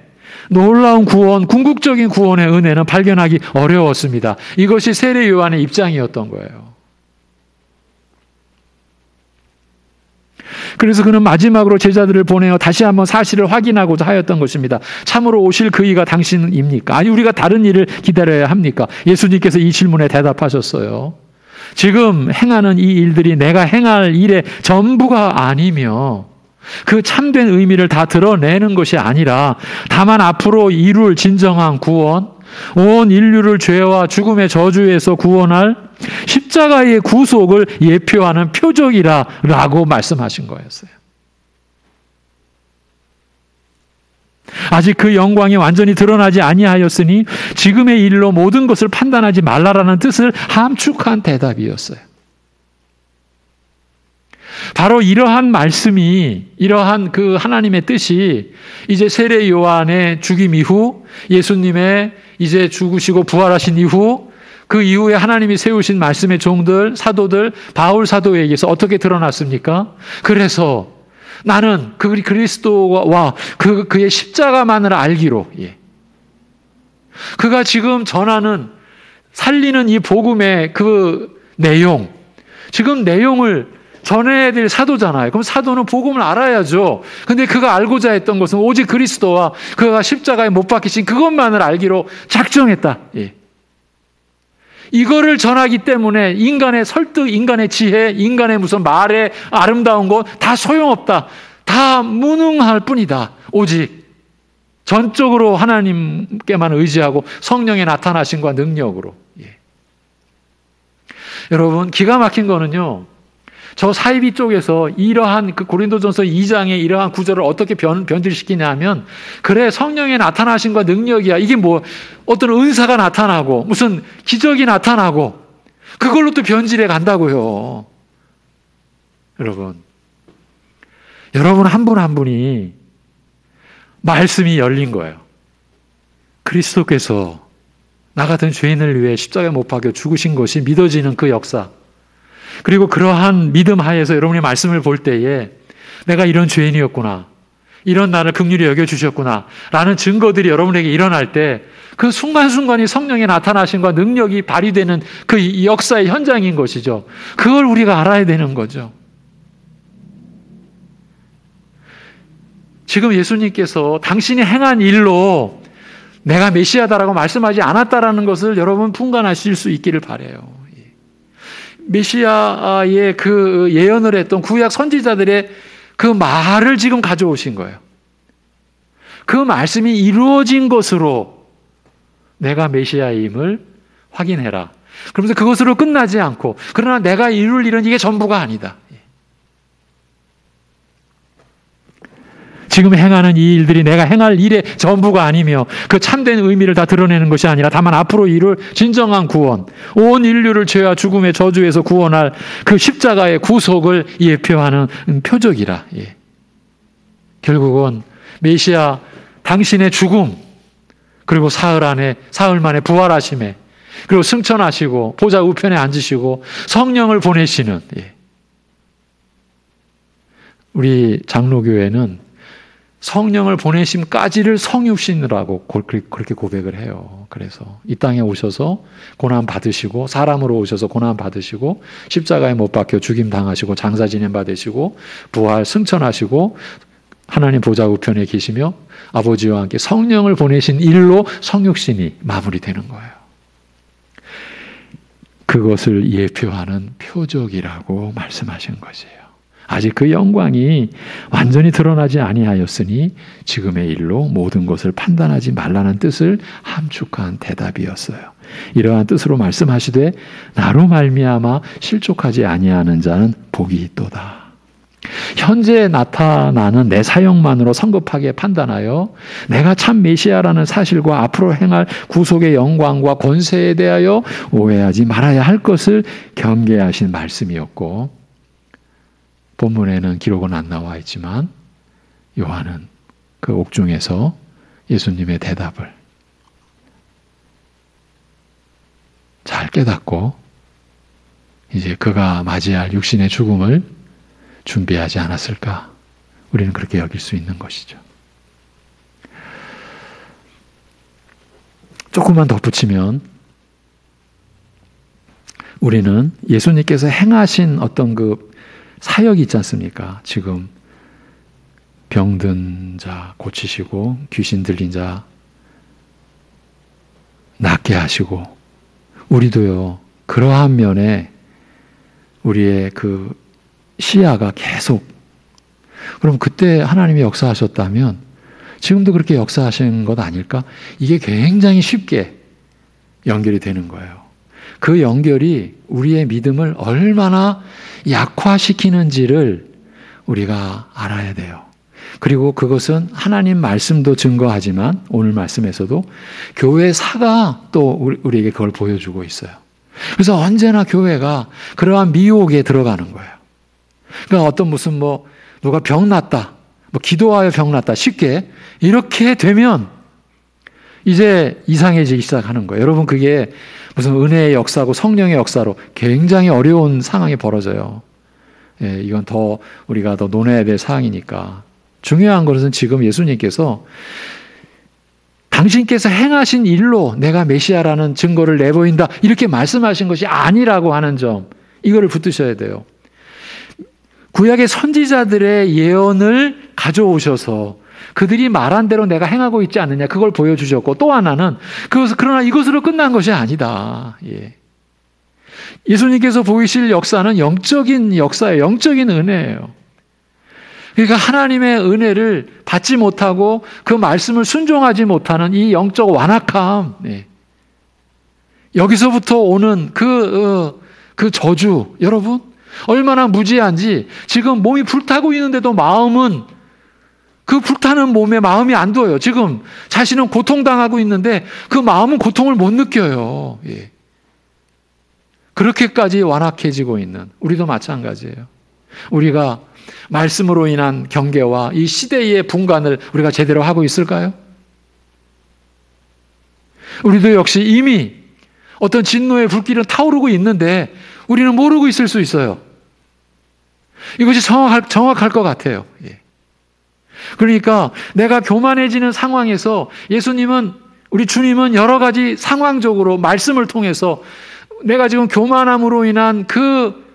놀라운 구원, 궁극적인 구원의 은혜는 발견하기 어려웠습니다. 이것이 세례 요한의 입장이었던 거예요. 그래서 그는 마지막으로 제자들을 보내어 다시 한번 사실을 확인하고자 하였던 것입니다. 참으로 오실 그이가 당신입니까? 아니 우리가 다른 일을 기다려야 합니까? 예수님께서 이 질문에 대답하셨어요. 지금 행하는 이 일들이 내가 행할 일의 전부가 아니며 그 참된 의미를 다 드러내는 것이 아니라 다만 앞으로 이룰 진정한 구원, 온 인류를 죄와 죽음의 저주에서 구원할 십자가의 구속을 예표하는 표적이라고 말씀하신 거였어요. 아직 그 영광이 완전히 드러나지 아니하였으니 지금의 일로 모든 것을 판단하지 말라라는 뜻을 함축한 대답이었어요. 바로 이러한 말씀이, 이러한 그 하나님의 뜻이 이제 세례 요한의 죽임 이후, 예수님의 이제 죽으시고 부활하신 이후, 그 이후에 하나님이 세우신 말씀의 종들, 사도들, 바울 사도에게서 어떻게 드러났습니까? 그래서 나는 그 그리스도와 그의 십자가만을 알기로, 그가 지금 전하는, 살리는 이 복음의 그 내용, 지금 내용을 전해야 될 사도잖아요. 그럼 사도는 복음을 알아야죠. 근데 그가 알고자 했던 것은 오직 그리스도와 그가 십자가에 못 박히신 그것만을 알기로 작정했다. 이거를 전하기 때문에 인간의 설득, 인간의 지혜, 인간의 무슨 말의 아름다운 것 다 소용없다. 다 무능할 뿐이다. 오직 전적으로 하나님께만 의지하고 성령의 나타나심과 능력으로. 여러분, 기가 막힌 거는요, 저 사이비 쪽에서 이러한 그 고린도전서 2장의 이러한 구절을 어떻게 변질시키냐 하면, 그래 성령의 나타나심과 능력이야. 이게 뭐 어떤 은사가 나타나고 무슨 기적이 나타나고 그걸로 또 변질해 간다고요. 여러분 한 분 한 분이 말씀이 열린 거예요. 그리스도께서 나 같은 죄인을 위해 십자가에 못 박혀 죽으신 것이 믿어지는 그 역사, 그리고 그러한 믿음 하에서 여러분의 말씀을 볼 때에 내가 이런 죄인이었구나, 이런 나를 긍휼히 여겨주셨구나 라는 증거들이 여러분에게 일어날 때 그 순간순간이 성령의 나타나심과 능력이 발휘되는 그 역사의 현장인 것이죠. 그걸 우리가 알아야 되는 거죠. 지금 예수님께서 당신이 행한 일로 내가 메시아다라고 말씀하지 않았다라는 것을 여러분 분간하실 수 있기를 바라요. 메시아의 그 예언을 했던 구약 선지자들의 그 말을 지금 가져오신 거예요. 그 말씀이 이루어진 것으로 내가 메시아임을 확인해라. 그러면서 그것으로 끝나지 않고, 그러나 내가 이룰 일은 이게 전부가 아니다. 지금 행하는 이 일들이 내가 행할 일의 전부가 아니며 그 참된 의미를 다 드러내는 것이 아니라 다만 앞으로 이룰 진정한 구원, 온 인류를 죄와 죽음의 저주에서 구원할 그 십자가의 구속을 예표하는 표적이라. 결국은 메시아 당신의 죽음, 그리고 사흘 만에 부활하심에, 그리고 승천하시고 보좌 우편에 앉으시고 성령을 보내시는, 우리 장로교회는 성령을 보내심까지를 성육신이라고 그렇게 고백을 해요. 그래서 이 땅에 오셔서 고난 받으시고, 사람으로 오셔서 고난 받으시고, 십자가에 못 박혀 죽임 당하시고, 장사 지냄 받으시고, 부활 승천하시고, 하나님 보좌 우편에 계시며 아버지와 함께 성령을 보내신 일로 성육신이 마무리되는 거예요. 그것을 예표하는 표적이라고 말씀하신 것이에요. 아직 그 영광이 완전히 드러나지 아니하였으니 지금의 일로 모든 것을 판단하지 말라는 뜻을 함축한 대답이었어요. 이러한 뜻으로 말씀하시되 나로 말미암아 실족하지 아니하는 자는 복이 있도다. 현재 나타나는 내 사역만으로 성급하게 판단하여 내가 참 메시아라는 사실과 앞으로 행할 구속의 영광과 권세에 대하여 오해하지 말아야 할 것을 경계하신 말씀이었고, 본문에는 기록은 안 나와 있지만 요한은 그 옥중에서 예수님의 대답을 잘 깨닫고 이제 그가 맞이할 육신의 죽음을 준비하지 않았을까? 우리는 그렇게 여길 수 있는 것이죠. 조금만 덧붙이면 우리는 예수님께서 행하신 어떤 그 사역이 있지 않습니까? 지금 병든 자 고치시고 귀신 들린 자 낫게 하시고, 우리도요 그러한 면에 우리의 그 시야가 계속, 그럼 그때 하나님이 역사하셨다면 지금도 그렇게 역사하시는 것 아닐까? 이게 굉장히 쉽게 연결이 되는 거예요. 그 연결이 우리의 믿음을 얼마나 약화시키는지를 우리가 알아야 돼요. 그리고 그것은 하나님 말씀도 증거하지만 오늘 말씀에서도 교회사가 또 우리에게 그걸 보여주고 있어요. 그래서 언제나 교회가 그러한 미혹에 들어가는 거예요. 그러니까 어떤 무슨 누가 병 났다, 기도하여 병 났다, 쉽게 이렇게 되면 이제 이상해지기 시작하는 거예요. 여러분, 그게 무슨 은혜의 역사고 성령의 역사로 굉장히 어려운 상황이 벌어져요. 예, 이건 우리가 더 논해야 될 사항이니까. 중요한 것은 지금 예수님께서 당신께서 행하신 일로 내가 메시아라는 증거를 내보인다, 이렇게 말씀하신 것이 아니라고 하는 점, 이거를 붙드셔야 돼요. 구약의 선지자들의 예언을 가져오셔서 그들이 말한 대로 내가 행하고 있지 않느냐, 그걸 보여주셨고, 또 하나는 그러나 이것으로 끝난 것이 아니다. 예. 예수님께서 보이실 역사는 영적인 역사예요. 영적인 은혜예요. 그러니까 하나님의 은혜를 받지 못하고 그 말씀을 순종하지 못하는 이 영적 완악함, 예. 여기서부터 오는 그 저주, 여러분 얼마나 무지한지. 지금 몸이 불타고 있는데도 마음은, 그 불타는 몸에 마음이 안 둬요. 지금 자신은 고통당하고 있는데 그 마음은 고통을 못 느껴요. 예. 그렇게까지 완악해지고 있는 우리도 마찬가지예요. 우리가 말씀으로 인한 경계와 이 시대의 분간을 우리가 제대로 하고 있을까요? 우리도 역시 이미 어떤 진노의 불길은 타오르고 있는데 우리는 모르고 있을 수 있어요. 이것이 정확할 것 같아요. 예. 그러니까 내가 교만해지는 상황에서 우리 주님은 여러 가지 상황적으로 말씀을 통해서 내가 지금 교만함으로 인한 그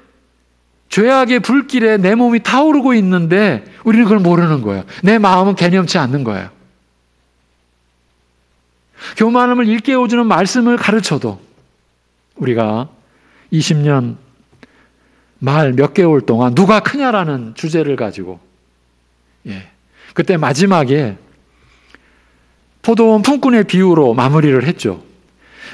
죄악의 불길에 내 몸이 타오르고 있는데 우리는 그걸 모르는 거예요. 내 마음은 개념치 않는 거예요. 교만함을 일깨워주는 말씀을 가르쳐도 우리가 20년 말 몇 개월 동안 누가 크냐라는 주제를 가지고, 예, 그때 마지막에 포도원 품꾼의 비유로 마무리를 했죠.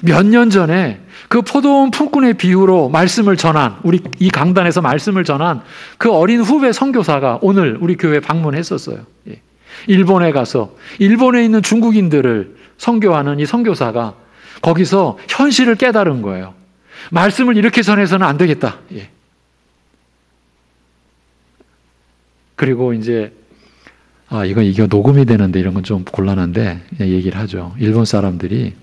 몇 년 전에 그 포도원 품꾼의 비유로 말씀을 전한, 이 강단에서 말씀을 전한 그 어린 후배 선교사가 오늘 우리 교회 방문했었어요. 예. 일본에 가서 일본에 있는 중국인들을 선교하는 이 선교사가 거기서 현실을 깨달은 거예요. 말씀을 이렇게 전해서는 안 되겠다. 예. 그리고 이제 이거 녹음이 되는데 이런 건 좀 곤란한데 그냥 얘기를 하죠. 일본 사람들이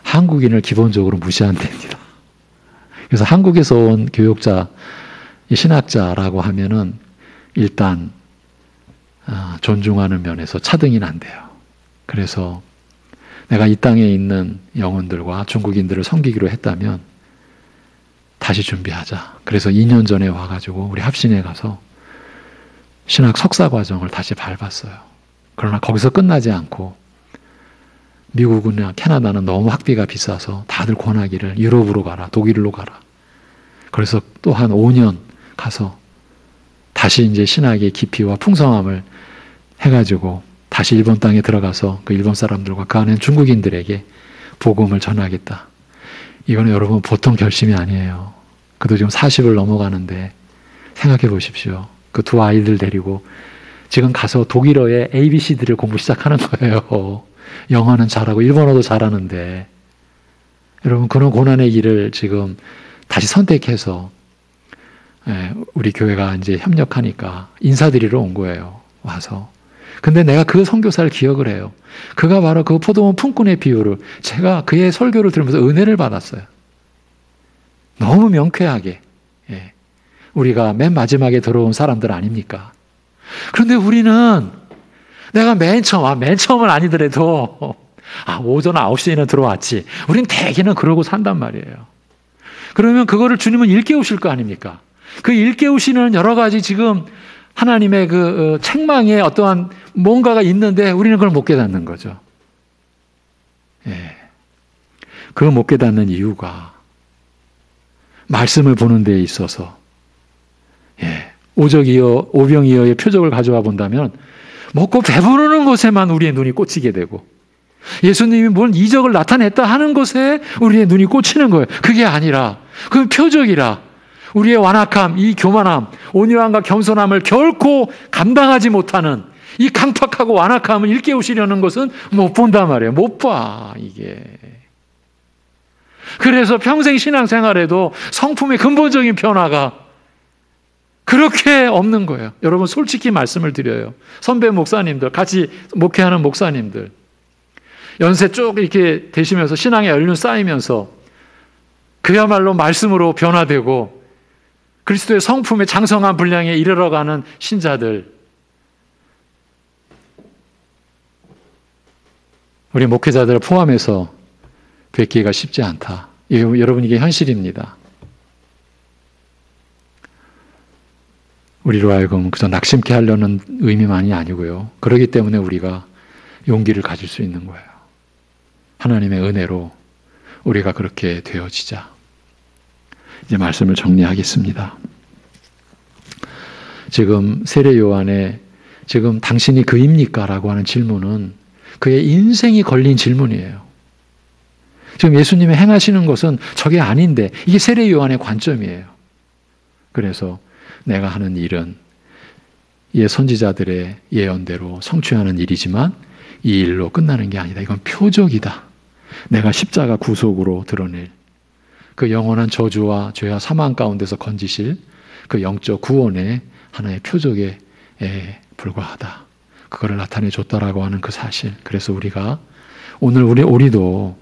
한국인을 기본적으로 무시한답니다. 그래서 한국에서 온 교육자, 신학자라고 하면은 일단 존중하는 면에서 차등이 안 돼요. 그래서 내가 이 땅에 있는 영혼들과 중국인들을 섬기기로 했다면 다시 준비하자. 그래서 2년 전에 와가지고 우리 합신에 가서 신학 석사 과정을 다시 밟았어요. 그러나 거기서 끝나지 않고 미국이나 캐나다는 너무 학비가 비싸서 다들 권하기를 유럽으로 가라, 독일로 가라. 그래서 또 한 5년 가서 다시 이제 신학의 깊이와 풍성함을 해가지고 다시 일본 땅에 들어가서 그 일본 사람들과 그 안에 중국인들에게 복음을 전하겠다. 이거는 여러분 보통 결심이 아니에요. 그도 지금 40을 넘어가는데 생각해 보십시오. 그 두 아이들 데리고 지금 가서 독일어의 ABC들을 공부 시작하는 거예요. 영어는 잘하고 일본어도 잘하는데 여러분 그런 고난의 길을 지금 다시 선택해서 우리 교회가 이제 협력하니까 인사드리러 온 거예요. 와서. 근데 내가 그 선교사를 기억을 해요. 그가 바로 그 포도원 품꾼의 비유를 제가 그의 설교를 들으면서 은혜를 받았어요. 너무 명쾌하게. 우리가 맨 마지막에 들어온 사람들 아닙니까? 그런데 우리는 내가 맨 처음은 아니더라도 오전 9시에는 들어왔지. 우린 대개는 그러고 산단 말이에요. 그러면 그거를 주님은 일깨우실 거 아닙니까? 그 일깨우시는 여러 가지 지금 하나님의 그 책망에 어떠한 뭔가가 있는데 우리는 그걸 못 깨닫는 거죠. 그 못 깨닫는 이유가 말씀을 보는 데에 있어서 오병이어의 표적을 가져와 본다면 먹고 배부르는 것에만 우리의 눈이 꽂히게 되고 예수님이 뭔 이적을 나타냈다 하는 것에 우리의 눈이 꽂히는 거예요. 그게 아니라 그 표적이라 우리의 완악함, 이 교만함, 온유함과 겸손함을 결코 감당하지 못하는 이 강팍하고 완악함을 일깨우시려는 것은 못 본단 말이에요. 못 봐, 이게. 그래서 평생 신앙생활에도 성품의 근본적인 변화가 그렇게 없는 거예요. 여러분 솔직히 말씀을 드려요. 선배 목사님들, 같이 목회하는 목사님들 연세 쭉 이렇게 되시면서 신앙의 연륜 쌓이면서 그야말로 말씀으로 변화되고 그리스도의 성품의 장성한 분량에 이르러가는 신자들 우리 목회자들을 포함해서 뵙기가 쉽지 않다. 여러분 이게 현실입니다. 우리로 하여금 그저 낙심케 하려는 의미만이 아니고요. 그렇기 때문에 우리가 용기를 가질 수 있는 거예요. 하나님의 은혜로 우리가 그렇게 되어지자. 이제 말씀을 정리하겠습니다. 지금 세례 요한의 지금 당신이 그입니까? 라고 하는 질문은 그의 인생이 걸린 질문이에요. 지금 예수님이 행하시는 것은 저게 아닌데 이게 세례 요한의 관점이에요. 그래서 내가 하는 일은 이 선지자들의 예언대로 성취하는 일이지만 이 일로 끝나는 게 아니다. 이건 표적이다. 내가 십자가 구속으로 드러낼 그 영원한 저주와 죄와 사망 가운데서 건지실 그 영적 구원의 하나의 표적에 불과하다. 그거를 나타내 줬다라고 하는 그 사실. 그래서 우리가 오늘 우리도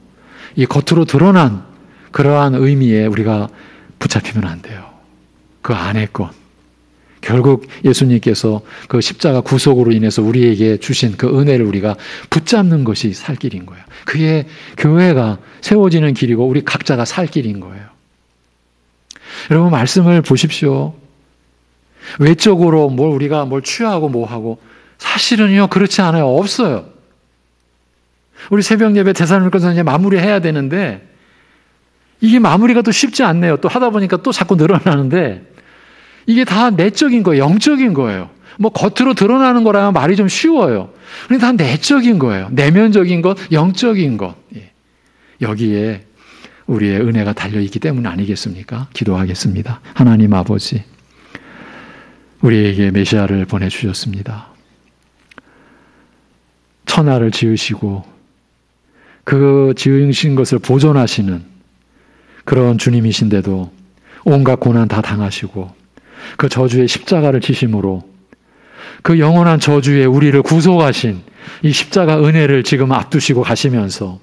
이 겉으로 드러난 그러한 의미에 우리가 붙잡히면 안 돼요. 그 안의 것. 결국 예수님께서 그 십자가 구속으로 인해서 우리에게 주신 그 은혜를 우리가 붙잡는 것이 살 길인 거예요. 그게 교회가 세워지는 길이고 우리 각자가 살 길인 거예요. 여러분 말씀을 보십시오. 외적으로 우리가 뭘 취하고 뭐하고 사실은요 그렇지 않아요. 없어요. 우리 새벽 예배 대사님께서 이제 마무리해야 되는데 이게 마무리가 또 쉽지 않네요. 또 하다 보니까 또 자꾸 늘어나는데 이게 다 내적인 거예요. 영적인 거예요. 겉으로 드러나는 거라면 말이 좀 쉬워요. 그런데 다 내적인 거예요. 내면적인 것, 영적인 것. 여기에 우리의 은혜가 달려있기 때문 아니겠습니까? 기도하겠습니다. 하나님 아버지, 우리에게 메시아를 보내주셨습니다. 천하를 지으시고 그 지으신 것을 보존하시는 그런 주님이신데도 온갖 고난 다 당하시고 그 저주의 십자가를 지심으로 그 영원한 저주에 우리를 구속하신 이 십자가 은혜를 지금 앞두시고 가시면서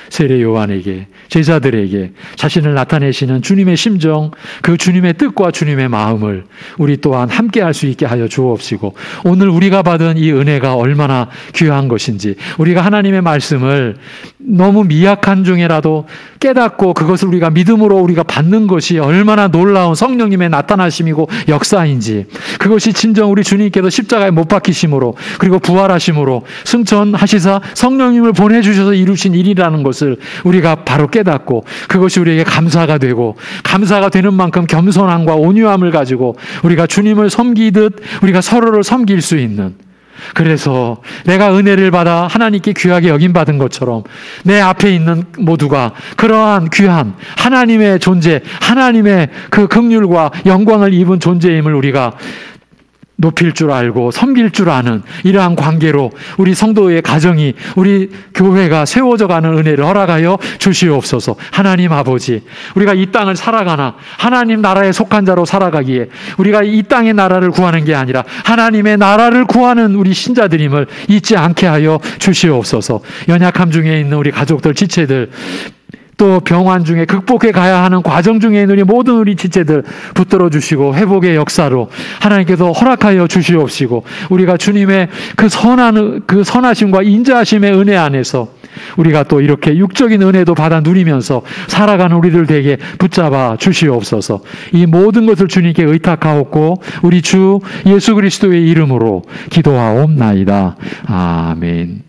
세례 요한에게 제자들에게 자신을 나타내시는 주님의 심정, 그 주님의 뜻과 주님의 마음을 우리 또한 함께 할 수 있게 하여 주옵시고 오늘 우리가 받은 이 은혜가 얼마나 귀한 것인지 우리가 하나님의 말씀을 너무 미약한 중에라도 깨닫고 그것을 우리가 믿음으로 우리가 받는 것이 얼마나 놀라운 성령님의 나타나심이고 역사인지 그것이 진정 우리 주님께서 십자가에 못 박히심으로 그리고 부활하심으로 승천하시사 성령님을 보내주셔서 이루신 일이라는 것을 우리가 바로 깨닫고 그것이 우리에게 감사가 되고 감사가 되는 만큼 겸손함과 온유함을 가지고 우리가 주님을 섬기듯 우리가 서로를 섬길 수 있는, 그래서 내가 은혜를 받아 하나님께 귀하게 여김받은 것처럼 내 앞에 있는 모두가 그러한 귀한 하나님의 존재, 하나님의 그 긍휼과 영광을 입은 존재임을 우리가 높일 줄 알고 섬길 줄 아는 이러한 관계로 우리 성도의 가정이, 우리 교회가 세워져 가는 은혜를 허락하여 주시옵소서. 하나님 아버지, 우리가 이 땅을 살아가나 하나님 나라에 속한 자로 살아가기에 우리가 이 땅의 나라를 구하는 게 아니라 하나님의 나라를 구하는 우리 신자들임을 잊지 않게 하여 주시옵소서. 연약함 중에 있는 우리 가족들, 지체들, 또 병환 중에 극복해 가야 하는 과정 중에 있는 모든 우리 지체들 붙들어 주시고 회복의 역사로 하나님께서 허락하여 주시옵시고 우리가 주님의 그 선하심과 인자하심의 은혜 안에서 우리가 또 이렇게 육적인 은혜도 받아 누리면서 살아가는 우리들 되게 붙잡아 주시옵소서. 이 모든 것을 주님께 의탁하옵고 우리 주 예수 그리스도의 이름으로 기도하옵나이다. 아멘.